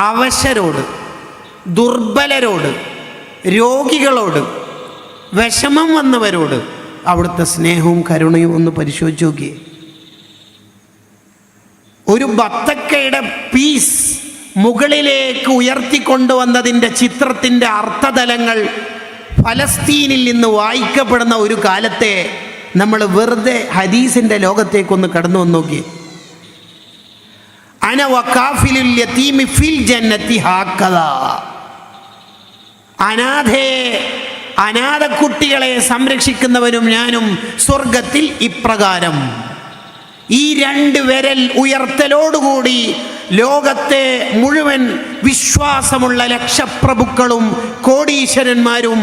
അവശരോട്, ദുർബലരോട്, രോഗികളോട്, വിഷമം വന്നവരോട് അവിടുത്തെ സ്നേഹവും കരുണയും ഒന്ന് പരിശോധിച്ച് നോക്കിയേ. ഒരു ബത്തക്കയുടെ പീസ് മുകളിലേക്ക് ഉയർത്തിക്കൊണ്ടുവന്നതിൻ്റെ ചിത്രത്തിൻ്റെ അർത്ഥതലങ്ങൾ ഫലസ്തീനിൽ നിന്ന് വായിക്കപ്പെടുന്ന ഒരു കാലത്തെ നമ്മൾ വെറുതെ ഹദീസിൻ്റെ ലോകത്തേക്കൊന്ന് കടന്നു വന്ന് നോക്കിയേ. അന വകാഫിലുൽ യതീമി ഫിൽ ജന്നത്തി ഹാക്കദാ. അനാഥ കുട്ടികളെ സംരക്ഷിക്കുന്നവനും ഞാനും സ്വർഗത്തിൽ ഇപ്രകാരം. ഈ 2 വിരൽ ഉയർത്തലോടുകൂടി ലോകത്തെ മുഴുവൻ വിശ്വാസമുള്ള ലക്ഷപ്രഭുക്കളും കോടീശ്വരന്മാരും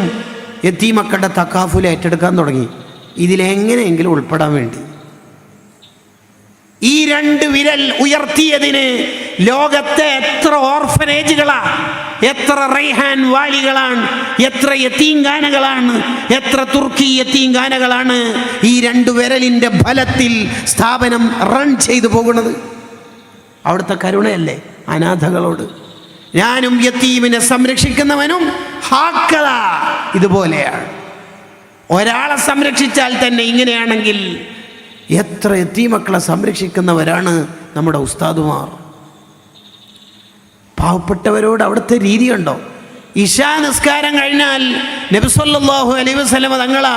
യതീമക്കളുടെ തക്കാഫുൽ ഏറ്റെടുക്കാൻ തുടങ്ങി, ഇതിലെങ്ങനെയെങ്കിലും ഉൾപ്പെടാൻ വേണ്ടി. ഈ 2 വിരൽ ഉയർത്തിയതിന് ലോകത്തെ എത്ര ഓർഫനേജുകളാണ്, എത്ര റൈഹാൻ വാലികളാണ്, എത്ര യതീംഖാനകളാണ്, എത്ര തുർക്കി യതീംഖാനകളാണ് ഈ 2 വിരലിൻ്റെ ഫലത്തിൽ സ്ഥാപനം റൺ ചെയ്തു പോകുന്നത്. അവിടുത്തെ കരുണയല്ലേ അനാഥകളോട്. ഞാനും യതീമിനെ സംരക്ഷിക്കുന്നവനും ഹാക്കദാ ഇതുപോലെയാണ്. ഒരാളെ സംരക്ഷിച്ചാൽ തന്നെ ഇങ്ങനെയാണെങ്കിൽ എത്ര യതീമക്കളെ സംരക്ഷിക്കുന്നവരാണ് നമ്മുടെ ഉസ്താദുമാർ. പാവപ്പെട്ടവരോട് അവിടുത്തെ രീതി കണ്ടോ? ഇശാ നിസ്കാരം കഴിഞ്ഞാൽ നബി സല്ലല്ലാഹു അലൈഹി വസല്ലം തങ്ങളാ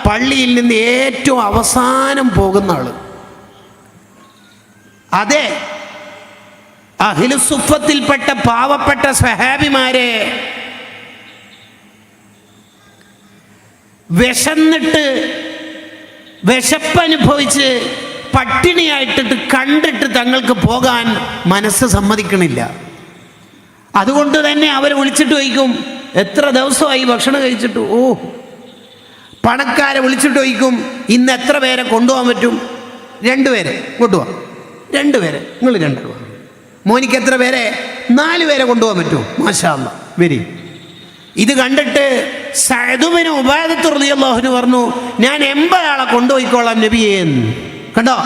പള്ളിയിൽ നിന്ന് ഏറ്റവും അവസാനം പോകുന്ന ആള്. അതെ, അഹ്ലുസുഫത്തിൽപ്പെട്ട പാവപ്പെട്ട സ്വഹാബിമാരെ വിശന്നിട്ട് വിശപ്പനുഭവിച്ച് പട്ടിണിയായിട്ടിട്ട് കണ്ടിട്ട് തങ്ങൾക്ക് പോകാൻ മനസ്സ് സമ്മതിക്കണില്ല. അതുകൊണ്ട് തന്നെ അവർ വിളിച്ചിട്ട് ചോദിക്കും, എത്ര ദിവസമായി ഭക്ഷണം കഴിച്ചിട്ട്? ഓ, പണക്കാരെ വിളിച്ചിട്ട് ചോദിക്കും, ഇന്ന് എത്ര പേരെ കൊണ്ടുപോകാൻ പറ്റും? 2 പേരെ കൊണ്ടുപോകാം. 2 പേരെ, നിങ്ങൾ 2 രൂപ. മോനിക്ക് എത്ര പേരെ? 4 പേരെ കൊണ്ടുപോകാൻ പറ്റുമോ? മാഷാ അല്ലാഹ്, വരി. ഇത് കണ്ടിട്ട് സഅദ് ഇബ്നു ഉബാദത്ത് റളിയല്ലാഹു അൻഹു പറഞ്ഞു, ഞാൻ 80 ആളെ കൊണ്ടുപോയിക്കോളാം നബിയേ. കണ്ടോ,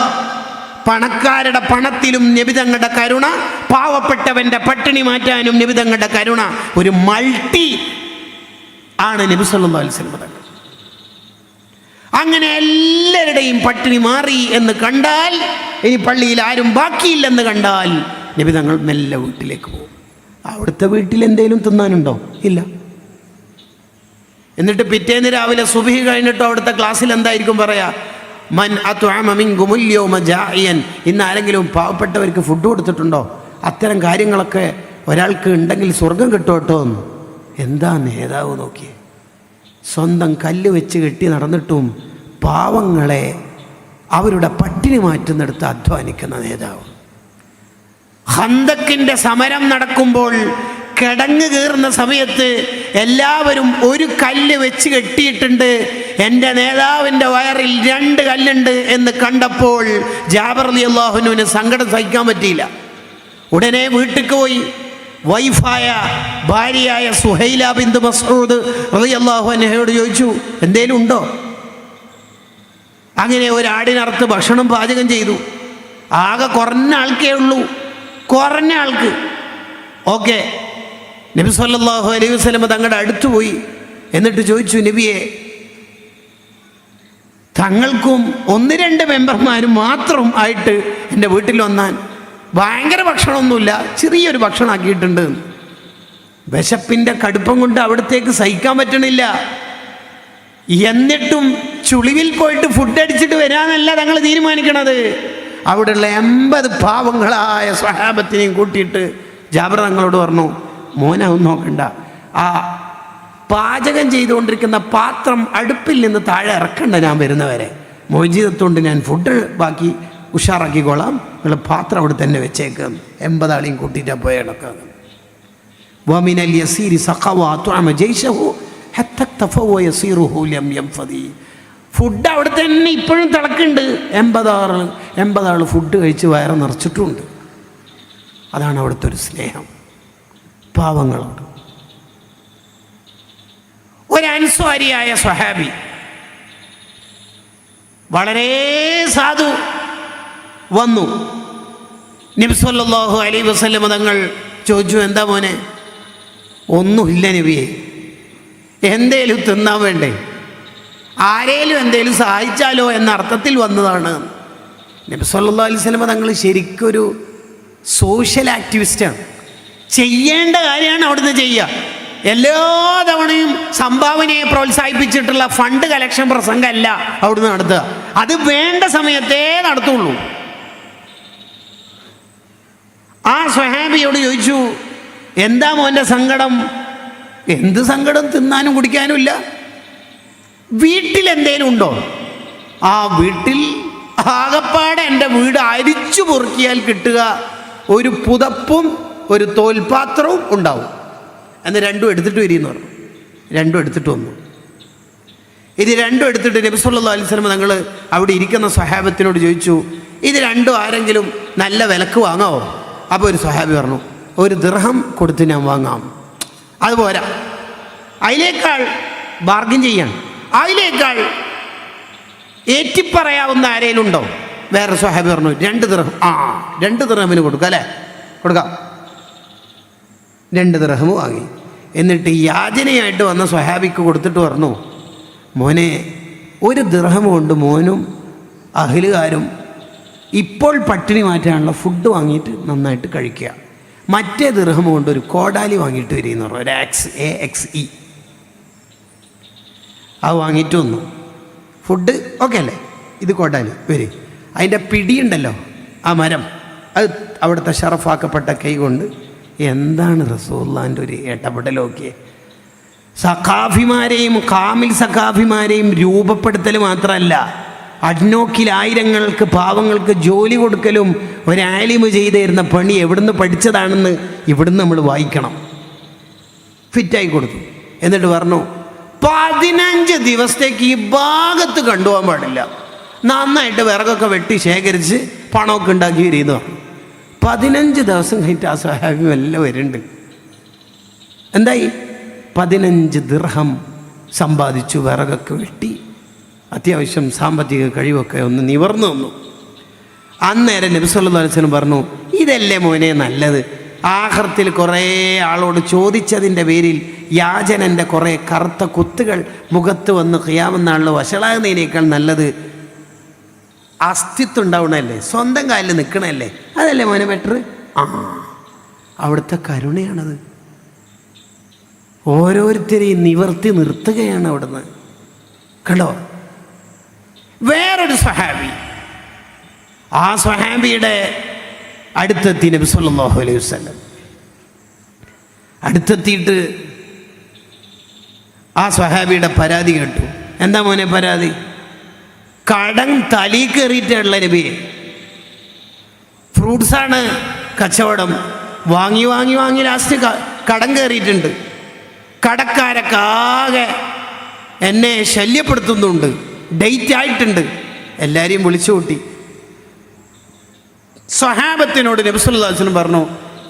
പണക്കാരുടെ പണത്തിലും നബി തങ്ങളുടെ കരുണ, പാവപ്പെട്ടവന്റെ പട്ടിണി മാറ്റാനും നബി തങ്ങളുടെ കരുണ. ഒരു മൾട്ടി ആണ് നബി സല്ലല്ലാഹു അലൈഹി വസല്ലം തങ്ങൾ. അങ്ങനെ എല്ലാവരുടെയും പട്ടിണി മാറി എന്ന് കണ്ടാൽ, ഇനി പള്ളിയിൽ ആരും ബാക്കിയില്ലെന്ന് കണ്ടാൽ നബി തങ്ങൾ മെല്ലെ വീട്ടിലേക്ക് പോകും. അവിടുത്തെ വീട്ടിൽ എന്തെങ്കിലും തിന്നാനുണ്ടോ? ഇല്ല. എന്നിട്ട് പിറ്റേന്ന് രാവിലെ സുബ്ഹി കഴിഞ്ഞിട്ടോ അവിടുത്തെ ക്ലാസ്സിൽ എന്തായിരിക്കും പറയാ? മൻ അത്അമ മിൻകുമുൽ യൗമ ജാഇയൻ. ഇന്ന് ആരെങ്കിലും പാവപ്പെട്ടവർക്ക് ഫുഡ് കൊടുത്തിട്ടുണ്ടോ? അത്തരം കാര്യങ്ങളൊക്കെ ഒരാൾക്ക് ഉണ്ടെങ്കിൽ സ്വർഗം കിട്ടുമട്ടോ എന്ന്. എന്താ നേതാവ് നോക്കി, സ്വന്തം കല്ല് വെച്ച് കെട്ടി നടന്നിട്ടും പാവങ്ങളെ അവരുടെ പട്ടിണി മാറ്റുന്നിടത്ത് അധ്വാനിക്കുന്ന നേതാവ്. ഖന്തക്കിൻ്റെ സമരം നടക്കുമ്പോൾ കിടങ്ങ് കീറുന്ന സമയത്ത് എല്ലാവരും ഒരു കല്ല് വെച്ച് കെട്ടിയിട്ടുണ്ട്, എൻ്റെ നേതാവിൻ്റെ വയറിൽ 2 കല്ലുണ്ട് എന്ന് കണ്ടപ്പോൾ ജാബിർ റളിയല്ലാഹു അൻഹുവിന് സങ്കടം സഹിക്കാൻ പറ്റിയില്ല. ഉടനെ വീട്ടിലേക്ക് പോയി വൈഫായ ഭാര്യയായ സുഹൈല ബിന്ത് മസ്ഊദ് റളിയല്ലാഹു അൻഹയോട് ചോദിച്ചു, എന്തേലും ഉണ്ടോ? അങ്ങനെ ഒരാടിനറുത്ത് ഭക്ഷണം പാചകം ചെയ്തു. ആകെ കുറഞ്ഞ ആൾക്കേ ഉള്ളൂ, കുറഞ്ഞ ആൾക്ക്. ഓക്കെ, നബി സല്ലല്ലാഹു അലൈഹി വസല്ലം തങ്ങളുടെ അടുത്ത് പോയി. എന്നിട്ട് ചോദിച്ചു, നബിയെ, തങ്ങൾക്കും 1-2 മെമ്പർമാരും മാത്രം ആയിട്ട് എൻ്റെ വീട്ടിൽ വന്നാൽ ഭയങ്കര ഭക്ഷണമൊന്നുമില്ല, ചെറിയൊരു ഭക്ഷണം ആക്കിയിട്ടുണ്ട്. വിശപ്പിൻ്റെ കടുപ്പം കൊണ്ട് അവിടത്തേക്ക് സഹിക്കാൻ പറ്റണില്ല. എന്നിട്ടും ചുളിവിൽ പോയിട്ട് ഫുഡ് അടിച്ചിട്ട് വരാനല്ല തങ്ങൾ തീരുമാനിക്കണത്. അവിടെയുള്ള 80 പാവങ്ങളായ സ്വഹാബത്തിനെയും കൂട്ടിയിട്ട് ജാബിർ തങ്ങളോട് പറഞ്ഞു, മോനൊന്നും നോക്കണ്ട, ആ പാചകം ചെയ്തുകൊണ്ടിരിക്കുന്ന പാത്രം അടുപ്പിൽ നിന്ന് താഴെ ഇറക്കണ്ട, ഞാൻ വരുന്നവരെ മൊയ്ജിദത്തുകൊണ്ട് ഞാൻ ഫുഡ് ബാക്കി ഉഷാറാക്കിക്കോളാം, നിങ്ങൾ പാത്രം അവിടെ തന്നെ വെച്ചേക്കാം. 80 ആളെയും കൂട്ടിയിട്ടാണ് പോയ ഇടക്കാം. വമിനൽ യസീരി സഖവ തുഅമ ജയ്ശഹു ഹത്ത തഫവ യസീറുഹു ലം യംഫദി. ഫുഡ് അവിടെ തന്നെ ഇപ്പോഴും തിളക്കുന്നുണ്ട്. 80 ആൾ ഫുഡ് കഴിച്ച് വയറ് നിറച്ചിട്ടുമുണ്ട്. അതാണ് അവിടുത്തെ ഒരു സ്നേഹം പാവങ്ങളോട്. ഒരു അൻസ്വാരിയായ സ്വഹാബി, വളരെ സാധു, വന്നു. നബി സല്ലല്ലാഹു അലൈഹി വസല്ലം തങ്ങൾ ചോദിച്ചു, എന്താ മോനെ? ഒന്നുമില്ല നബിയെ, എന്തേലും തിന്നാൻ വേണ്ടേ, ആരേലും എന്തേലും സഹായിച്ചാലോ എന്ന അർത്ഥത്തിൽ വന്നതാണ്. നബി സല്ലല്ലാഹു അലൈഹി വസല്ലം തങ്ങൾ ശരിക്കൊരു സോഷ്യൽ ആക്ടിവിസ്റ്റാണ്. ചെയ്യേണ്ട കാര്യമാണ് അവിടുന്ന് ചെയ്യുക. എല്ലാ തവണയും സംഭാവനയെ പ്രോത്സാഹിപ്പിച്ചിട്ടുള്ള ഫണ്ട് കലക്ഷൻ പ്രസംഗമല്ല അവിടുന്ന് നടത്തുക. അത് വേണ്ട സമയത്തേ നടത്തുള്ളൂ. ആ സ്വഹാബിയോട് ചോദിച്ചു, എന്താ മോൻ്റെ സങ്കടം? എന്ത് സങ്കടം? തിന്നാനും കുടിക്കാനും ഇല്ല. വീട്ടിൽ എന്തേലും ഉണ്ടോ? ആ വീട്ടിൽ ആകപ്പാടെ എൻ്റെ വീട് അരിച്ചു പൊറുക്കിയാൽ കിട്ടുക ഒരു പുതപ്പും ഒരു തോൽപാത്രവും ഉണ്ടാവും. എന്ന് രണ്ടും എടുത്തിട്ട് വരിയെന്ന് പറഞ്ഞു. രണ്ടും എടുത്തിട്ട് വന്നു. ഇത് രണ്ടും എടുത്തിട്ട് നബി സല്ലല്ലാഹു അലൈഹി വസല്ലം തങ്ങൾ അവിടെ ഇരിക്കുന്ന സ്വഹാബത്തിനോട് ചോദിച്ചു, ഇത് രണ്ടും ആരെങ്കിലും നല്ല വിലക്ക് വാങ്ങാമോ? അപ്പോൾ ഒരു സ്വഹാബി പറഞ്ഞു, ഒരു ദിർഹം കൊടുത്ത് ഞാൻ വാങ്ങാം. അതുപോരാ, അതിലേക്കാൾ ബാർഗിൻ ചെയ്യാൻ, അതിലേക്കാൾ ഏറ്റിപ്പറയാവുന്ന ആരേലും ഉണ്ടോ? വേറെ സ്വഹാബി പറഞ്ഞു, 2 ദിർഹം. 2 ദിർഹമിന് കൊടുക്കാം അല്ലേ? കൊടുക്കാം. 2 ദിർഹം വാങ്ങി. എന്നിട്ട് യാചനയായിട്ട് വന്ന സ്വഹാബിക്ക് കൊടുത്തിട്ട് പറഞ്ഞു, മോനെ, 1 ദിർഹം കൊണ്ട് മോനും അഹ്ലുകാരും ഇപ്പോൾ പട്ടിണി മാറ്റാനുള്ള ഫുഡ് വാങ്ങിയിട്ട് നന്നായിട്ട് കഴിക്കുക. മറ്റേ ദിർഹം കൊണ്ട് ഒരു കോടാലി വാങ്ങിയിട്ട് വരികയെന്ന് പറഞ്ഞു. ഒരു AXE അത് വാങ്ങിയിട്ട് വന്നു. ഫുഡ് ഓക്കെ അല്ലേ? ഇത് കോടാലി വരി. അതിൻ്റെ പിടിയുണ്ടല്ലോ, ആ മരം, അത് അവിടുത്തെ ഷറഫാക്കപ്പെട്ട കൈ കൊണ്ട്. എന്താണ് റസൂലുള്ളാഹിൻ്റെ ഒരു ഇടപെടലൊക്കെ! സഖാഫിമാരെയും കാമിൽ സഖാഫിമാരെയും രൂപപ്പെടുത്തൽ മാത്രമല്ല, അഡ്നോക്കിൽ ആയിരങ്ങൾക്ക് പാവങ്ങൾക്ക് ജോലി കൊടുക്കലും ഒരാലിമ് ചെയ്തിരുന്ന പണി എവിടുന്ന് പഠിച്ചതാണെന്ന് ഇവിടുന്ന് നമ്മൾ വായിക്കണം. ഫിറ്റായി കൊടുത്തു. എന്നിട്ട് പറഞ്ഞു, 15 ദിവസത്തേക്ക് ഈ ഭാഗത്ത് കണ്ടുപോകാൻ പാടില്ല, നന്നായിട്ട് വിറകൊക്കെ വെട്ടി ശേഖരിച്ച് പണമൊക്കെ ഉണ്ടാക്കി വരിയെന്ന് പറഞ്ഞു. 15 ദിവസം കഴിഞ്ഞിട്ട് ആ സ്വഹാബി എല്ലാം വരുന്നുണ്ട്. എന്തായി? 15 ദിർഹം സമ്പാദിച്ചു. വിറകൊക്കെ വെട്ടി അത്യാവശ്യം സാമ്പത്തിക കഴിവൊക്കെ ഒന്ന് നിവർന്നു വന്നു. അന്നേരം നബി സല്ലല്ലാഹു അലൈഹി വസല്ലം പറഞ്ഞു, ഇതല്ലേ മോനെ നല്ലത്? ആഖിറത്തിൽ കുറേ ആളോട് ചോദിച്ചതിൻ്റെ പേരിൽ യാചനൻ്റെ കുറേ കറുത്ത കുത്തുകൾ മുഖത്ത് വന്ന് ഖിയാമത്ത് നാളിൽ വഷളാകുന്നതിനേക്കാൾ നല്ലത് അസ്തിത്വം ഉണ്ടാവണല്ലേ, സ്വന്തം കാലിൽ നിൽക്കണല്ലേ, അതല്ലേ മോനെ ബെറ്റർ? അവിടുത്തെ കരുണയാണത്. ഓരോരുത്തരെയും നിവർത്തി നിർത്തുകയാണ് അവിടുന്ന്. കണ്ടോ? വേറൊരു സ്വഹാബി, ആ സ്വഹാബിയുടെ അടുത്തെത്തി നബി സല്ലല്ലാഹു അലൈഹി വസല്ലം. അടുത്തെത്തിയിട്ട് ആ സ്വഹാബിയുടെ പരാതി കേട്ടു. എന്താ മോനെ പരാതി? കടം തലി കയറിയിട്ടുള്ള നബിയെ, ഫ്രൂട്ട്സാണ് കച്ചവടം, വാങ്ങി വാങ്ങി വാങ്ങി ലാസ്റ്റ് കടം കയറിയിട്ടുണ്ട്. കടക്കാരൊക്കെ ആകെ എന്നെ ശല്യപ്പെടുത്തുന്നുണ്ട്, ഡേറ്റ് ആയിട്ടുണ്ട്. എല്ലാവരെയും വിളിച്ചു കൂട്ടി. സ്വഹാബത്തിനോട് നബി സല്ലല്ലാഹു അലൈഹി വസല്ലം പറഞ്ഞു,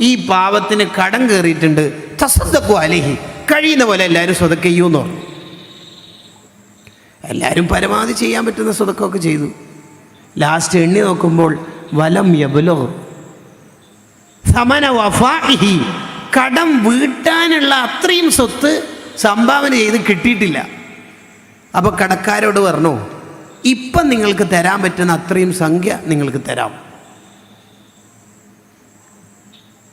ഈ പാവത്തിന് കടം കയറിയിട്ടുണ്ട്, തസദ്ദഖു അലൈഹി, കഴിയുന്ന പോലെ എല്ലാവരും സ്വതക്ക ചെയ്യുമെന്ന് പറഞ്ഞു. എല്ലാവരും പരമാവധി ചെയ്യാൻ പറ്റുന്ന സ്വതക്കൊക്കെ ചെയ്തു. ലാസ്റ്റ് എണ്ണി നോക്കുമ്പോൾ വലം യബ്ലോ സമന വഫാഇഹി, കടം വീട്ടാനുള്ള അത്രയും സ്വത്ത് സംഭാവന ചെയ്ത് കിട്ടിയിട്ടില്ല. അപ്പോൾ കടക്കാരോട് പറഞ്ഞു, ഇപ്പം നിങ്ങൾക്ക് തരാൻ പറ്റുന്ന അത്രയും സംഖ്യ നിങ്ങൾക്ക് തരാം.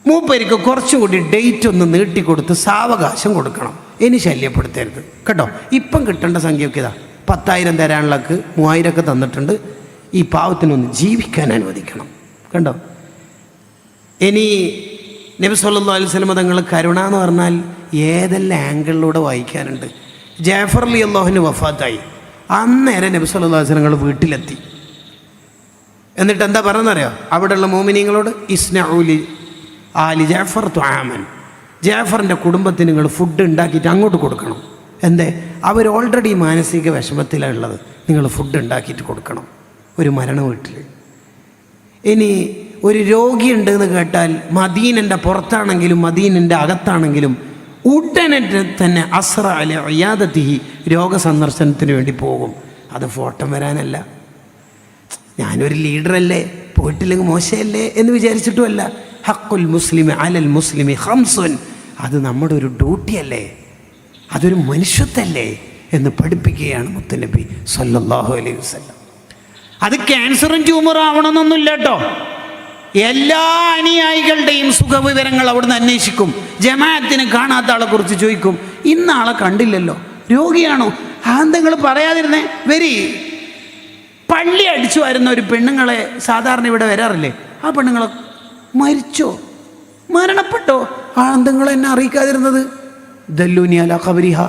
മൂപ്പരിക്ക് കുറച്ചുകൂടി ഡേറ്റ് ഒന്ന് നീട്ടിക്കൊടുത്ത് സാവകാശം കൊടുക്കണം, ഇനി ശല്യപ്പെടുത്തരുത് കേട്ടോ. ഇപ്പം കിട്ടേണ്ട സംഖ്യയൊക്കെ ഇതാ, 10,000 തരാനുള്ളക്ക് 3,000 ഒക്കെ തന്നിട്ടുണ്ട്, ഈ പാവത്തിനൊന്ന് ജീവിക്കാൻ അനുവദിക്കണം കണ്ടോ. ഇനി നബി സല്ലല്ലാഹു അലൈഹി വസല്ലം തങ്ങൾ കരുണ എന്ന് പറഞ്ഞാൽ ഏതെല്ലാം ആംഗിളിലൂടെ വായിക്കാനുണ്ട്. ജാഫർ റളിയല്ലാഹു അൻഹു വഫാത്തായി. അന്നേരം നബി സല്ലല്ലാഹു അലൈഹി വസല്ലം വീട്ടിലെത്തി. എന്നിട്ട് എന്താ പറഞ്ഞെന്നറിയോ? അവിടെയുള്ള മോമിനീങ്ങളോട്, ഇസ്നഊലി ആലി ജാഫർ തുആമൻ, ജാഫറിൻ്റെ കുടുംബത്തിന് നിങ്ങൾ ഫുഡ് ഉണ്ടാക്കിയിട്ട് അങ്ങോട്ട് കൊടുക്കണം. എന്തേ? അവർ ഓൾറെഡി മാനസിക വിഷമത്തിലുള്ളത്, നിങ്ങൾ ഫുഡ് ഉണ്ടാക്കിയിട്ട് കൊടുക്കണം ഒരു മരണ വീട്ടിൽ. ഇനി ഒരു രോഗിയുണ്ടെന്ന് കേട്ടാൽ മദീനൻ്റെ പുറത്താണെങ്കിലും മദീനൻ്റെ അകത്താണെങ്കിലും ഉടനെ തന്നെ അസ്റ അല ഇയാദത്തിഹി, രോഗസന്ദർശനത്തിന് വേണ്ടി പോകും. അത് ഫോട്ടോ വരാനല്ല, ഞാനൊരു ലീഡറല്ലേ പോയിട്ടില്ലെങ്കിൽ മോശമല്ലേ എന്ന് വിചാരിച്ചിട്ടുമല്ല, ഹഖുൽ മുസ്ലിമി അലൽ മുസ്ലിമി ഖംസുൻ. അത് നമ്മുടെ ഒരു ഡ്യൂട്ടിയല്ലേ, അതൊരു മനുഷ്യത്വല്ലേ എന്ന് പഠിപ്പിക്കുകയാണ് മുത്തുനബി സല്ലല്ലാഹു അലൈഹി വസല്ലം. അത് ക്യാൻസറും ട്യൂമറും ആവണമെന്നൊന്നുമില്ല കേട്ടോ. എല്ലാ അനുയായികളുടെയും സുഖവിവരങ്ങൾ അവിടുന്ന് അന്വേഷിക്കും. ജമാഅത്തിന് കാണാത്ത ആളെ കുറിച്ച് ചോദിക്കും, ഇന്ന ആളെ കണ്ടില്ലല്ലോ, രോഗിയാണോ? നിങ്ങൾ പറയാതിരുന്നേ, വരി. പള്ളി അടിച്ചു വരുന്ന ഒരു പെണ്ണുങ്ങളെ സാധാരണ ഇവിടെ വരാറില്ലേ? ആ പെണ്ണുങ്ങളെ മരിച്ചോ, മരണപ്പെട്ടോ? നിങ്ങൾ എന്നെ അറിയിക്കാതിരുന്നത്? ദല്ലൂനി അല ഖബരിഹ,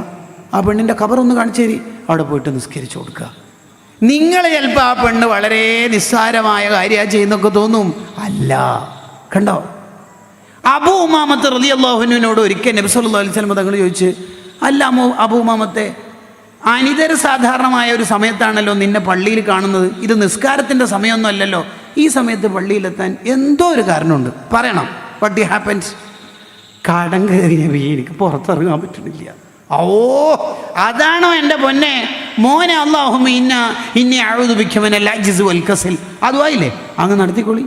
ആ പെണ്ണിൻ്റെ ഖബറൊന്ന് കാണിച്ചേരി, അവിടെ പോയിട്ട് നിസ്കരിച്ചു കൊടുക്കുക. നിങ്ങൾ ചിലപ്പോൾ ആ പെണ്ണ് വളരെ നിസ്സാരമായ കാര്യമാണ് ചെയ്യുന്നൊക്കെ തോന്നും. അല്ല, കണ്ടോ? അബൂ ഉമാമത്ത് റളിയല്ലാഹു അൻഹുവിനോട് ഒരിക്കൽ നബി സല്ലല്ലാഹു അലൈഹി വസല്ലം തങ്ങൾ ചോദിച്ച്, അല്ല അബൂ ഉമാമത്തെ, അനിതര സാധാരണമായ ഒരു സമയത്താണല്ലോ നിന്നെ പള്ളിയിൽ കാണുന്നത്, ഇത് നിസ്കാരത്തിൻ്റെ സമയമൊന്നും അല്ലല്ലോ, ഈ സമയത്ത് പള്ളിയിലെത്താൻ എന്തോ ഒരു കാരണമുണ്ട്, പറയണം. What happens? കടം കയറി നബി, എനിക്ക് പുറത്തിറങ്ങാൻ പറ്റുന്നില്ല. ഓ, അതാണോ എൻ്റെ പൊന്നെ മോനെ? അല്ലാഹുമ്മ ഇന്നി അഊദു ബിക മിനൽ അജ്സി വൽ കസൽ. ആ ദുആയില്ലേ, അങ്ങ് നടത്തിക്കൊള്ളി.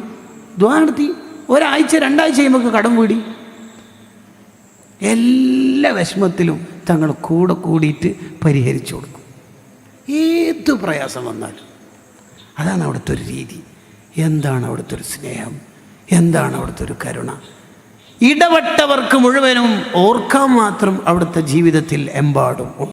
ദുആ നടത്തി ഒരാഴ്ച 2 ആഴ്ച കഴിയുമ്പോൾ കടം വീടി. എല്ലാ വിഷമത്തിലും തങ്ങൾ കൂടെ കൂടിയിട്ട് പരിഹരിച്ചു കൊടുക്കും, ഏത് പ്രയാസം വന്നാലും. അതാണ് അവിടുത്തെ ഒരു രീതി. എന്താണ് അവിടുത്തെ ഒരു സ്നേഹം, എന്താണ് അവിടുത്തെ ഒരു കരുണ. ഇടപെട്ടവർക്ക് മുഴുവനും ഓർക്കാൻ മാത്രം അവിടുത്തെ ജീവിതത്തിൽ എമ്പാടും